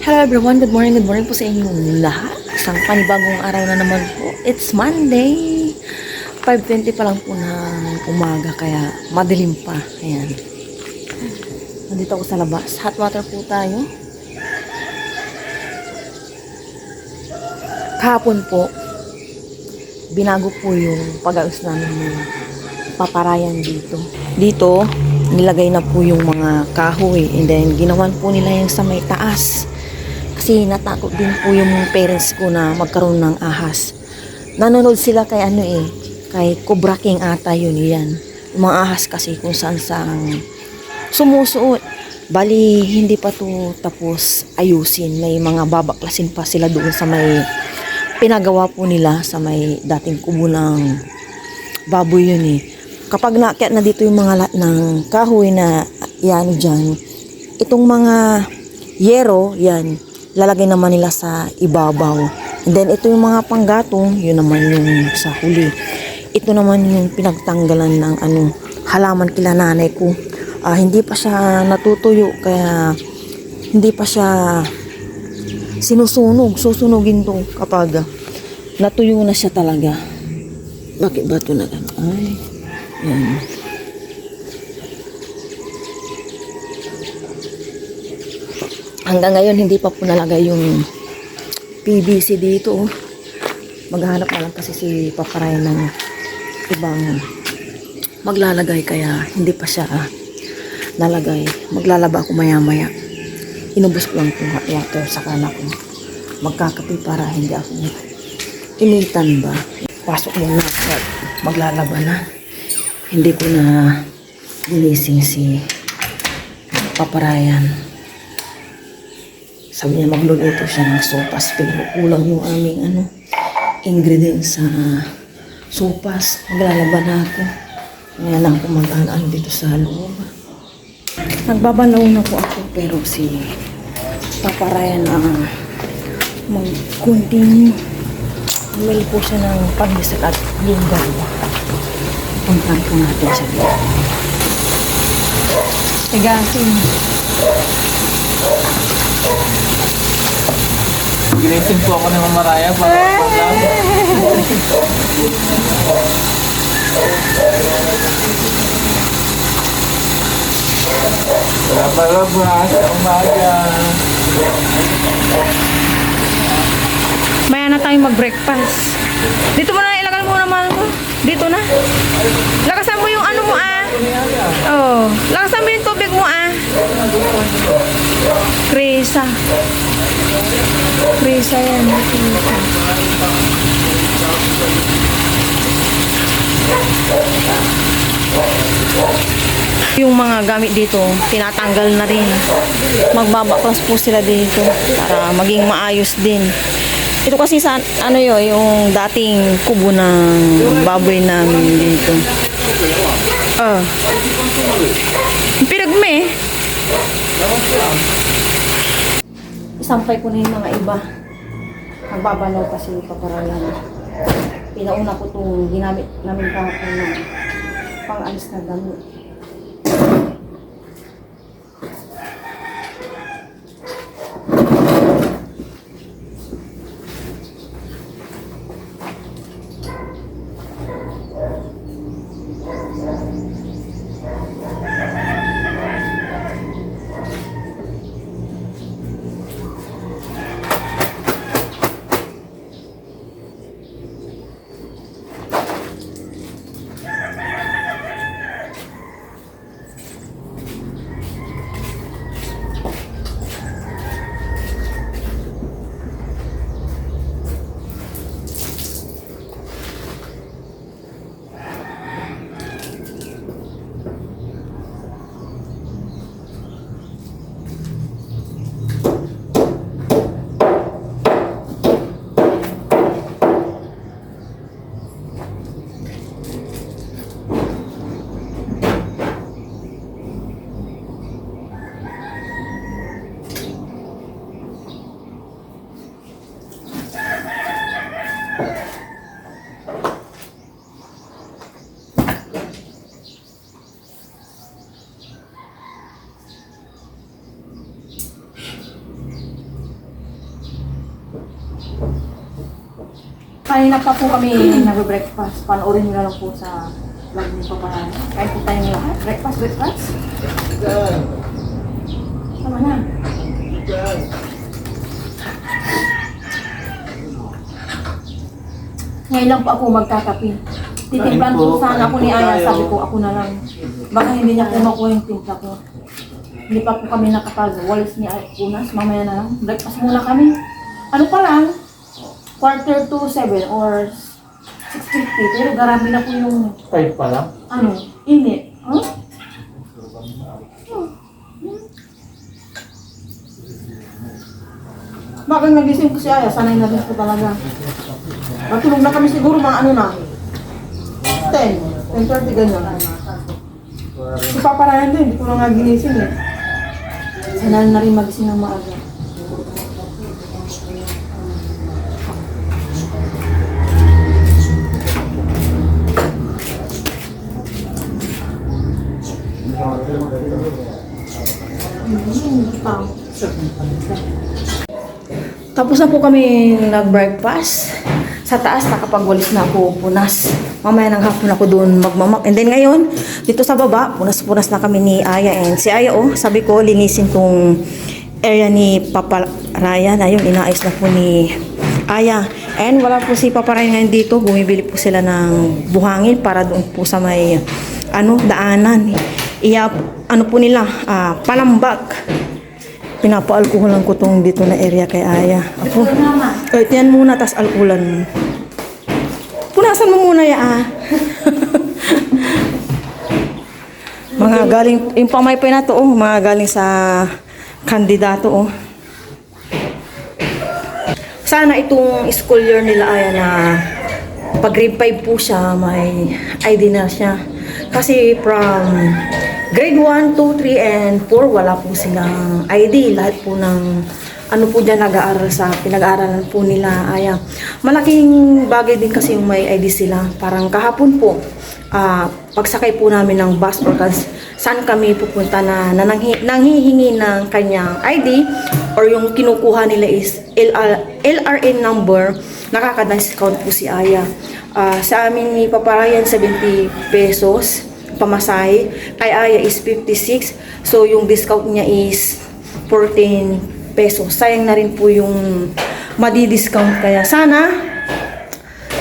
Hello everyone, good morning po sa inyong lahat. Isang panibagong araw na naman po. It's Monday. 5:20 pa lang po ng umaga kaya madilim pa. Ayan. Nandito ako sa labas. Hot water po tayo. Kahapon po, binago po yung pag-aayos namin ng paparayan dito. Dito, nilagay na po yung mga kahoy and then ginawan po nila yung sa may taas. Kasi natakot din po yung parents ko na magkaroon ng ahas. Nanonood sila kay kay Cobra King ata yun yan. Yung mga ahas kasi kung saan saan sumusuot. Bali, hindi pa to tapos ayusin. May mga babaklasin pa sila doon sa may pinagawa po nila sa may dating kubo ng baboy yun eh. Kapag naakyat na dito yung mga ng kahoy na yan dyan, itong mga yero, yan, lalagay naman nila sa ibabaw. And then, ito yung mga panggatong, yun naman yung sa huli. Ito naman yung pinagtanggalan ng halaman kila nanay ko. Hindi pa siya natutuyo, kaya hindi pa siya sinusunog. Susunugin to kapag natuyo na siya talaga. Bakit ba ito na ay, yan. Hanggang ngayon hindi pa po nalagay yung PVC dito. Maghahanap na lang kasi si Paparay ng ibang maglalagay kaya hindi pa siya nalagay. Maglalaba ako maya-maya. Inubos ko lang itong hot water sa kanak ko. Magkakape para hindi ako initan ba. Pasok muna ako at maglalaba na. Hindi ko na ginising si Paparayan. Sabi niya magluluto siya ng sopas pero kulang yung aming ingredients sa sopas. Maglalaba na ako. Ngayon lang ako mag-ano dito sa loob. Nagbabalaw na po ako pero si Paparayan na mag-continue. Bumili po siya ng pangbisak at linggaw. Puntahan po natin siya dito. Tigasin. Ginising po ako ng Mamaraya para mag-vlog. Wala sa umaga. Maya na tayong mag-breakfast. Dito mo na ilagay mo naman ko. Dito na. Lakasan mo yung mo Oh, lakasan mo yung tubig mo Krisa. Krisa yan. Krisa. Yung mga gamit dito, tinatanggal na rin. Magbabaklas po sila dito para maging maayos din. Ito kasi sa yung dating kubo ng baboy namin dito. Piragme. Isampay ko na yung mga iba. Nagbabalaw kasi Paparayan. Pinauna ko itong ginamit namin kahapon na pang-alis na damit. kanina pa po kami nag-breakfast. Panoorin nyo na lang po sa vlog ni Papa Ryan. Kain po tayong lahat. Breakfast. Tama na. Ngayon lang po ako magkakape. Titimplan po sana ako ni Aya. Sabi ko, ako na lang. Baka hindi niya po makuha yung timpla ko. Hindi pa po kami nakapag-walis ni Unas. Mamaya na lang. Breakfast muna kami. Ano pa lang? 6:45 or 6:50. Pero grabe na po yung, 5 pa lang. init. Huh? Bakit nagising ko si Aya? Sanay na din po talaga. Matulog na kami siguro mga 10, 10:30 ganyan. Si Papa Ryan din, hindi ko na nga ginising eh. Sanay na rin magising ng maaga. Tapos na po kami nag-breakfast. Sa taas, nakapagwalis na ako, punas. Mamaya ng hapon ako doon magmamak. And then ngayon, dito sa baba, punas-punas na kami ni Aya. And si Aya, sabi ko, linisin tong area ni Papa Ryan. Ayun, inaayos na po ni Aya. And wala po si Papa Ryan ngayon dito. Bumibili po sila ng buhangin para doon po sa may, daanan. Po nila, palambak. Pinapa-alkoholan ko tong dito na area kay Aya. Ako, kahit yan muna, tas alkoholan mo. Punasan mo muna mga galing, yung pamaypay na to, mga galing sa kandidato, Sana itong school year nila Aya na pag grade 5 po siya, may ID na siya. Kasi from grade 1, 2, 3, and 4, wala po silang ID. Lahat po ng po dyan nag-aaral sa pinag-aaralan po nila Aya. Malaking bagay din kasi yung may ID sila. Parang kahapon po, pagsakay po namin ng bus or saan kami pupunta na nanghihingi ng kanyang ID or yung kinukuha nila is LRN number, nakaka-discount po si Aya. Sa amin ni Papa Ryan, 70 pesos pamasahe. Kay Aya is 56. So, yung discount niya is 14 pesos. Sayang na rin po yung madi-discount. Kaya sana,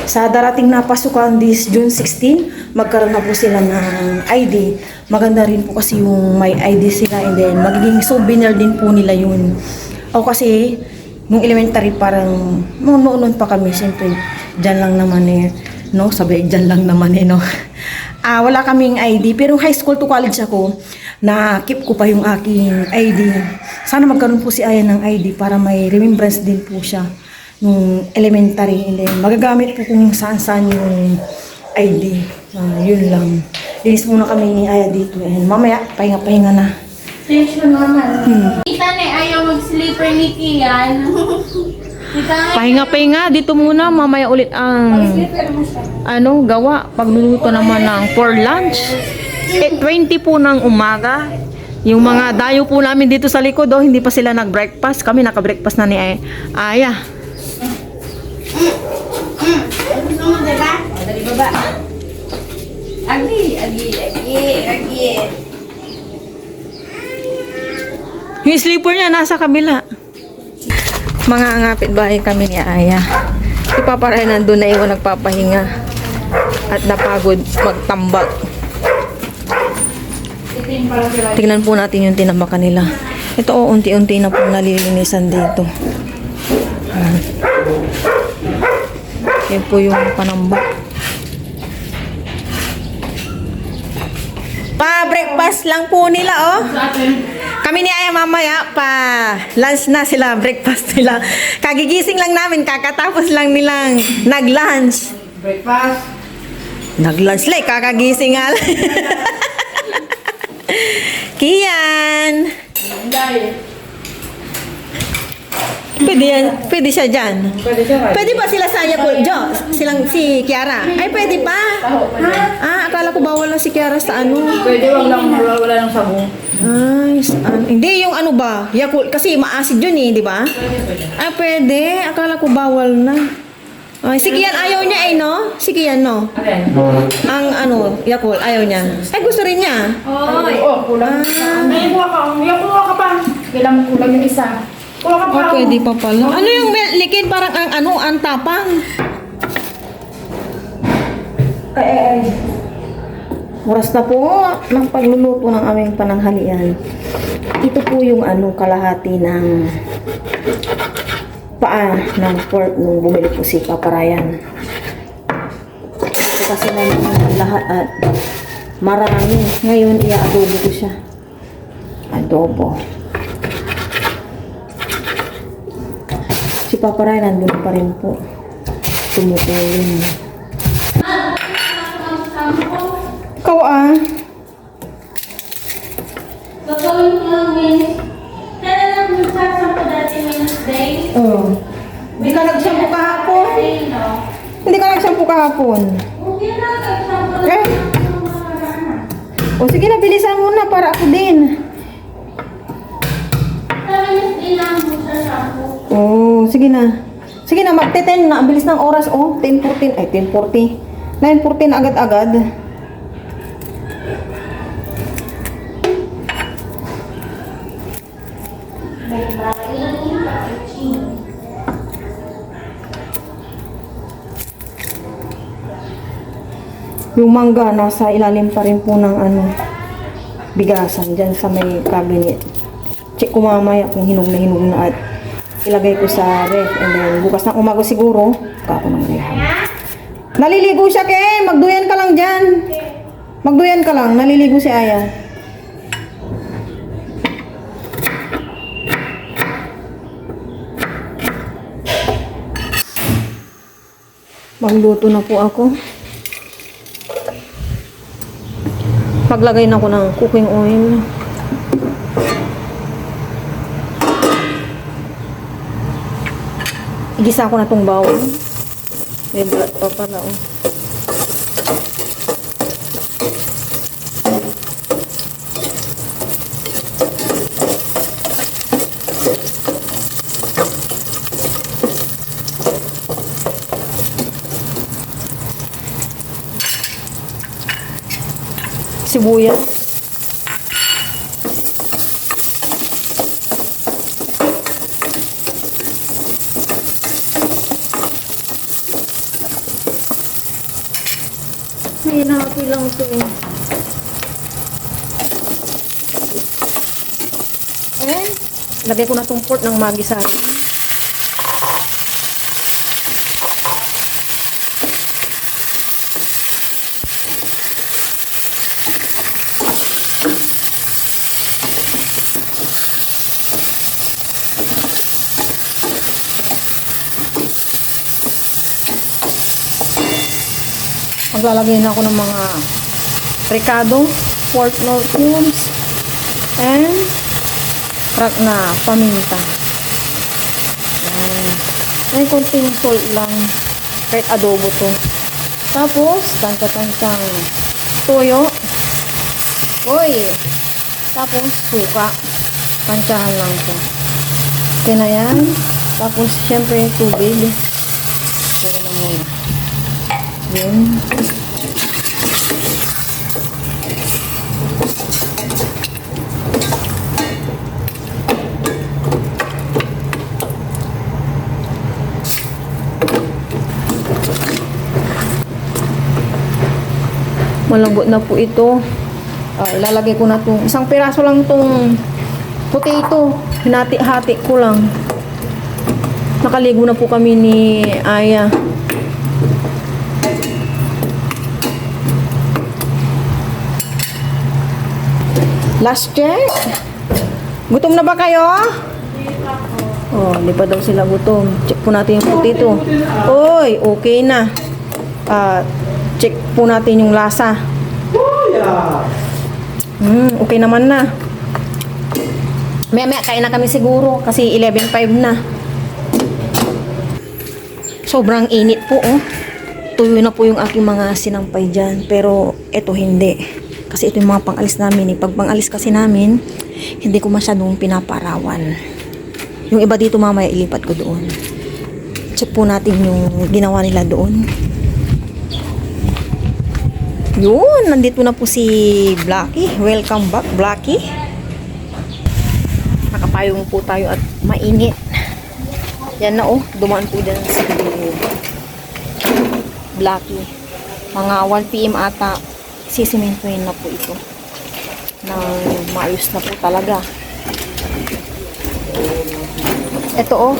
sa darating na pasukan this June 16, magkaroon na po sila ng ID. Maganda rin po kasi yung may ID sila and then magiging souvenir din po nila yun. O kasi, nung elementary parang, noon pa kami, siyempre, dyan lang naman sabi, dyan lang naman wala kaming ID, pero high school to college ako, na keep ko pa yung aking ID. Sana magkaroon po si Aya ng ID para may remembrance din po siya nung elementary. And then, magagamit po kung saan-saan yung ID. Yun lang. Linis muna kami ni Aya dito. And mamaya, pahinga-pahinga na. Change na naman. Kita na ayaw mag-sleeper ni Kian. Pahinga-pahinga. Dito muna, mamaya ulit ang gawa. Pagluluto naman ng for lunch. 20 po ng umaga. Yung mga dayo po namin dito sa likod, hindi pa sila nag-breakfast. Kami naka-breakfast na ni Aya. Gusto mo, diba? Dali baba. Agi. Yung sleeper niya nasa kabila. Mga ngapit bahay kami ni Aya. Si Papa Ryan nandun na iwan nagpapahinga. At napagod magtambak. Tingnan po natin yung tinambakan nila. Ito unti-unti na po nalilinisan dito. Yan po yung panambak. Pa-breakfast lang po nila, Kami ni Aya mamaya lunch na sila, breakfast nila. Kagigising lang namin, kakatapos lang nilang nag-lunch. Breakfast. Nag-lunch lang, kakagising nga lang. Kian! Pwede siya dyan. Pwede ba sila sa Yakult? Si Kiara? Ay, pwede pa. Akala ko bawal lang si Kiara sa Pwede, wala ng sabong. Ay, hindi yung Yakult. Kasi maasid yun di ba? Pwede. Akala ko bawal na. Ay, si Kian ayaw niya no? Si Kian, no? Alin? Ang Yakult, ayaw niya. Ay, gusto rin niya. Oy. Oo, kulang. May kuha ka. May kuha ka pa. Kailangan kulang yung isa. Kuha ka pa. Oh, pwede pa pala. Ano yung liquid? Parang ang tapang. Ay. Oras na po ng pagluluto ng aming pananghalian. Ito po yung kalahati ng paa ng pork nung bumili po si Papa Ryan. Ito kasi naman lahat at marami. Ngayon, i-adobo ko siya. Adobo. Si Papa Ryan nandun pa rin po. Tumutulong. Ikaw Gagawin ko lang minutes. Kaya lang magsasampo dati Wednesday. Oh. Hindi ka nag-shampoo kahapon? Ay, no. Hindi ka nag-shampoo kahapon? Okay na, magsasampo Eh? O sige na, bilisan mo na para ako din. Sa Wednesday lang magsasampo. Oh, sige na. Sige na, magte-10 na. Ang bilis ng oras. Oh, 10:14. Ay, 10:40. 9:14 agad-agad. Yung mangga, nasa ilalim pa rin po ng bigasan dyan sa may cabinet. Check ko mamaya kung hinog na at ilagay ko sa ref. And then, bukas ng umaga siguro, kako ng ref. Naliligo siya, Ken! Magduyan ka lang dyan! Magduyan ka lang, naliligo si Aya. Magluto na po ako. Paglagay na ko ng cooking oil. Igisa ko na tong bawang. May blood pa pala, oh. Sibuyas. May nahapi lang ito eh. And, lagay ko na itong pork ng magisari. Maglalagay na ako ng mga ricado, pork nor cubes, and crack na paminta. Yan. May konting salt lang, kahit adobo to. Tapos, tangka-tangkang toyo. Oy! Tapos, suka. Tansyahan lang to. Okay na yan. Tapos, syempre, tubig. Gawin na muna. Yan. Malambot na po ito. Ilalagay ko na itong isang piraso lang itong potato. Hinati-hati ko lang. Nakaligo na po kami ni Aya. Last check. Gutom na ba kayo? Oh, hindi pa daw sila gutom. Check po natin yung potato. Oy, okay na. Check po natin yung lasa. Okay naman na. Maya kain na kami siguro kasi 11:05 na. Sobrang init po, oh. Tuyo na po yung aking mga sinampay dyan. Pero ito hindi. Kasi ito yung mga pang-alis namin. Pag pang-alis kasi namin, hindi ko masyadong pinaparawan. Yung iba dito mamaya ilipat ko doon. Check po natin yung ginawa nila doon. Yun, nandito na po si Blackie. Welcome back, Blackie. Nakapayong po tayo at mainit. Yan na oh, dumaan po dyan si Blackie. Mga 1 PM ata, sisimentohin na po ito. Na maayos na po talaga. Ito oh,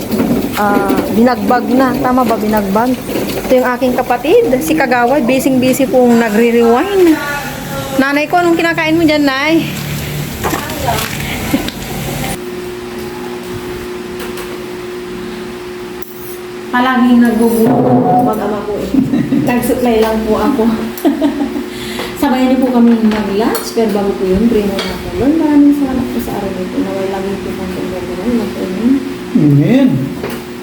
binagbag na. Tama ba, binagbag? Ito yung aking kapatid, si Kagawad. Busy pong nagre-rewind. Nanay ko, anong kinakain mo dyan, Nay? Palaging nagbubuo mag-ama ko eh. Nag-supply lang po ako. Sabay niyo po kami mag-lunch, pero bago po yun, pray mo na po. Lord, maraming salamat po sa araw nito. Naway lagi po kang gagawin. Mag-amen. Amen.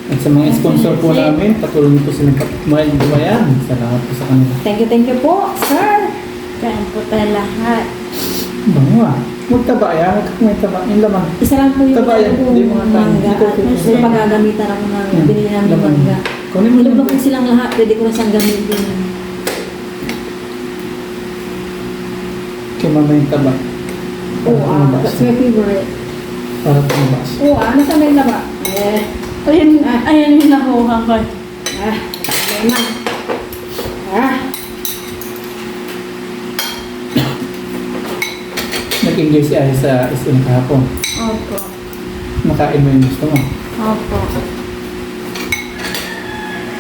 At sa mga sponsor po namin, patuloy po silang dumayan. Salamat po sa kanila. Thank you po, sir. Kain po tayo lahat. Bango ah. Huwag taba yan. Huwag may taba. Yung laman. Isa lang po yung Taba yan. Hindi mga tayo. mangga. Hindi ko At tutusin. yung pagagamitan ako ng binili namin Laman. mangga. Kunin mo Malubak lang. po silang lahat. Pwede ko na siyang gamitin. Kay mama yung taba. Oo, that's my favorite. Para tumabas. Oo, nasa may laba? Ayan yung nakuha ko. Naman. Nag-enjoy si Ay sa SM kahapon. Opo. Nakain mo yung gusto mo. Opo.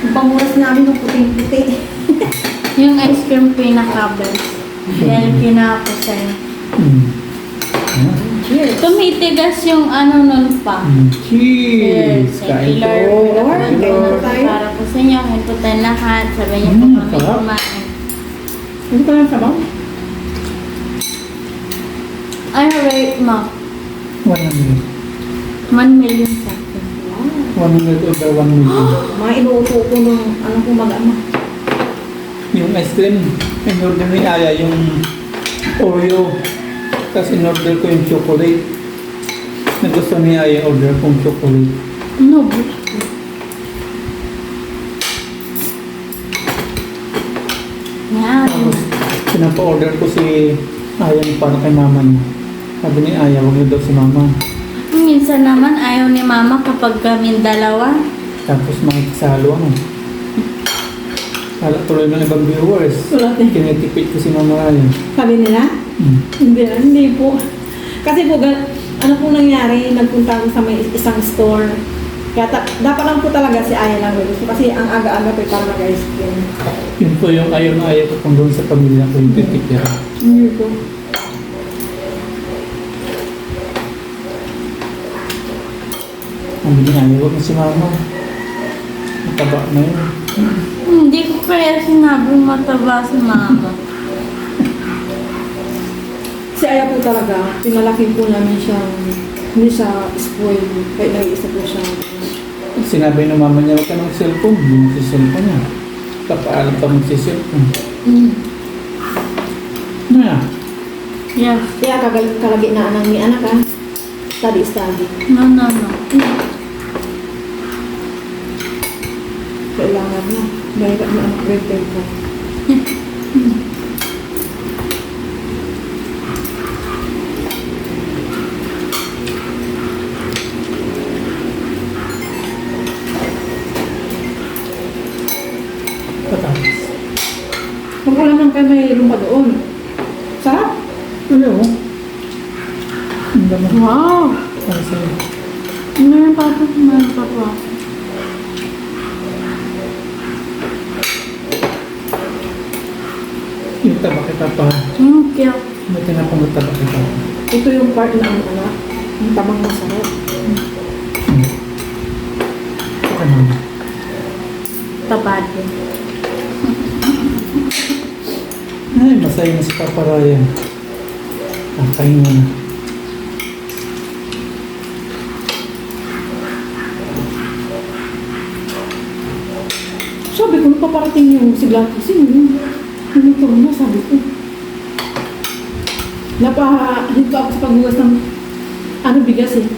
Yung pamuras namin ng puting-puti. Yung ice cream pinaka-best. Yan yung pinaka-kusay. Hmm. Ah. Cheers. Tumitigas yung ano nun pa. Cheers! Kain po. Kain po tayo. Para po sa inyo, kain po tayo lahat. Sabay niyo po kami sarap. kumain. Hindi ko lang sabaw. I rate mo. 100. 1 million sa akin. 100 over 1 million. Mga inuupo ko nung ano ko mag-ama. Yung ice cream, in-order ni Aya yung Oreo. Tapos in-order ko yung chocolate. Nagusto ni Aya order kong chocolate. No, yan. Tapos pinapa-order ko si Aya para kay mama niya. Sabi ni Aya, huwag niyo daw si mama. Minsan naman ayaw ni mama kapag kami dalawa. Tapos makikisalo ano. Kala tuloy ng ibang viewers. Wala din. Kinitipid ko si mama Aya. Sabi nila? Hindi po. Kasi po, ano po nangyari, nagpunta ako sa may isang store. Kaya dapat lang po talaga si Aya lang gusto. Kasi ang aga-aga po para mag-ice cream. Yun po yung ayaw na ayaw ko kung doon sa pamilya ko yung titikira. Hindi po. Ang bigyan ayaw, huwag na si mama. Mataba na yun. Hindi ko kaya sinabi mataba si mama. Si Aya po talaga, pinalaki po namin siyang hindi siya spoiled. Kahit nag-iisa po siya. Sinabi ng mama niya, huwag ka ng cellphone. Hindi mo si cellphone niya. Kapaalam pa mag-cellphone. Ano yan? Yeah. Kaya kalagi na anang ni anak ha. Study. No. Kailangan na. Balik na ang grade 10 ko. Patatas. Kung wala nang kayo may pa doon. Sarap. Ano yun? Ang dami. Wow! Para sa'yo. Meron pa po. Yung taba kita pa. Thank you. May tinapang taba kita. Ito yung part na ang anak. Yung tamang masarap. Saka mama. Tabad. Ay, masaya na si Papa Ryan. Kakain mo na. Sabi ko, paparating yung si Blanca. Sino yun? Minuto na, sabi ko. Napahid ko ako sa pagbugas ng bigas eh.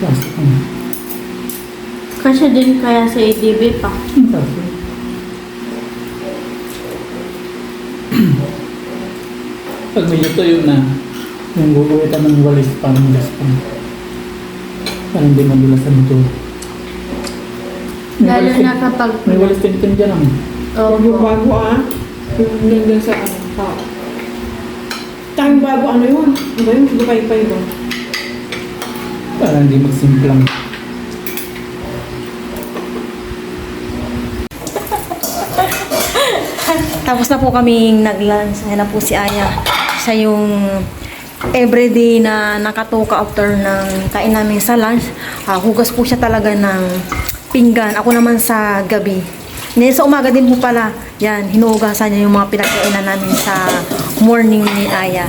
Pasok ko na. Kasi din kaya sa ADB pa. Pasok. Pag medyo tuyo na, yung guguhitan ng walis parang gaspang. Parang di madulas ito. Lalo na kapag... May walis tin-tin dyan naman. Huwag yung bago Yung nandun sa tao. Tanging bago yun? Ano ba yun? Dupay-pay ba? Parang di magsimplang. Tapos na po kaming nag-lunch. Ayan na po si Aya. Siya yung everyday na nakatoka after ng kain namin sa lunch. Hugas po siya talaga ng pinggan. Ako naman sa gabi. Ngayon sa umaga din po pala, yan, hinuhugasan niya yung mga pinagkainan namin sa morning ni Aya.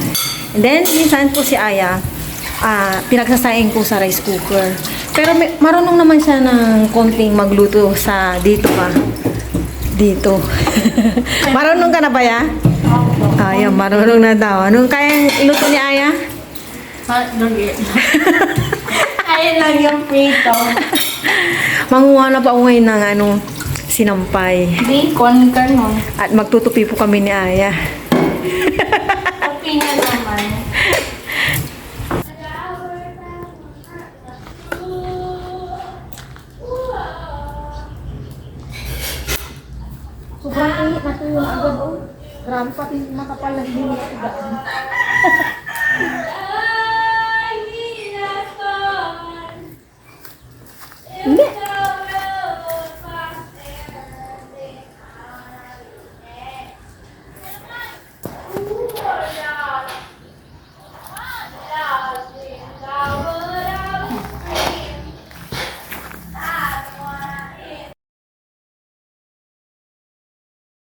And then, minsan po si Aya, pinagsasaing ko sa rice cooker. Pero marunong naman siya ng konting magluto sa dito ba? Dito. Marunong ka na ba ya? Ayan, marunong na daw. Anong kayang iluto ni Aya? Hotdog yun. Ayun lang yung prito. Manguha na pa ako ngayon ng sinampay. Bacon ka no. At magtutupi po kami ni Aya. Okay na naman. Sobrang init na ito yung agad. Grabe pati makapal na hindi mo